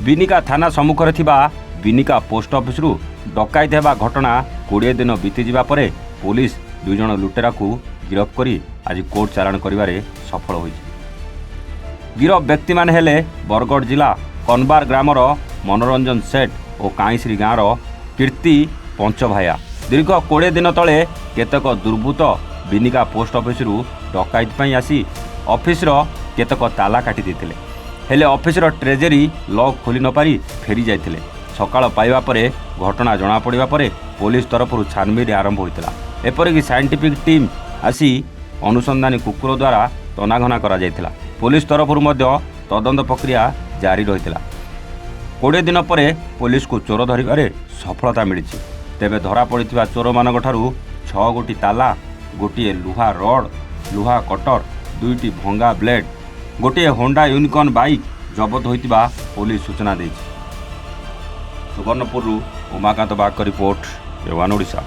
ବିନିକା ଥାନା ସମ୍ମୁଖରେ ଥିବା ବିନିକା ପୋଷ୍ଟ ଅଫିସରୁ ଡକାୟତ ହେବା ଘଟଣା 20 ଦିନ ବିତିଯିବା ପରେ ପୁଲିସ 2 ଜଣ ଲୁଟେରାକୁ ଗିରଫ କରି ଆଜି କୋର୍ଟ ଚାଲାଣ କରିବାରେ ସଫଳ ହୋଇଛି। ଗିରଫ ବ୍ୟକ୍ତିମାନେ ହେଲେ ବରଗଡ଼ ଜିଲ୍ଲା କନବାର ଗ୍ରାମର ମନୋରଞ୍ଜନ ସେଠ ଓ କାଇଁଶ୍ରୀ ଗାଁର କୀର୍ତ୍ତି ପଞ୍ଚଭାୟା। ଦୀର୍ଘ 20 ଦିନ ତଳେ କେତେକ ଦୁର୍ବୃତ୍ତ ବିନିକା ପୋଷ୍ଟ ଅଫିସରୁ ଡକାୟତ ପାଇଁ ଆସି ଅଫିସର କେତେକ ତାଲା କାଟି ଦେଇଥିଲେ। ହେଲେ ଅଫିସର ଟ୍ରେଜେରୀ ଲକ୍ ଖୋଲି ନ ପାରି ଫେରି ଯାଇଥିଲେ। ସକାଳ ପାଇବା ପରେ ଘଟଣା ଜଣାପଡ଼ିବା ପରେ ପୋଲିସ ତରଫରୁ ଛାନଭିନ୍ ଆରମ୍ଭ ହୋଇଥିଲା। ଏପରିକି ସାଇଣ୍ଟିଫିକ୍ ଟିମ୍ ଆସି ଅନୁସନ୍ଧାନୀ କୁକୁର ଦ୍ୱାରା ତନାଘନା କରାଯାଇଥିଲା। ପୋଲିସ ତରଫରୁ ମଧ୍ୟ ତଦନ୍ତ ପ୍ରକ୍ରିୟା ଜାରି ରହିଥିଲା। 20 ଦିନ ପରେ ପୋଲିସକୁ ଚୋର ଧରିବାରେ ସଫଳତା ମିଳିଛି। ତେବେ ଧରାପଡ଼ିଥିବା ଚୋରମାନଙ୍କଠାରୁ 6 ଗୋଟି ତାଲା, ଗୋଟିଏ ଲୁହା ରଡ୍, ଲୁହା କଟର, 2ଟି ଭଙ୍ଗା ବ୍ଲେଡ୍, ଗୋଟିଏ ହୋଣ୍ଡା ୟୁନିକର୍ଣ୍ଣ ବାଇକ୍ ଜବତ ହୋଇଥିବା ପୋଲିସ ସୂଚନା ଦେଇଛି। ସୁବର୍ଣ୍ଣପୁରରୁ ଉମାକାନ୍ତ ବାଗଙ୍କ ରିପୋର୍ଟ, A1 ଓଡ଼ିଶା।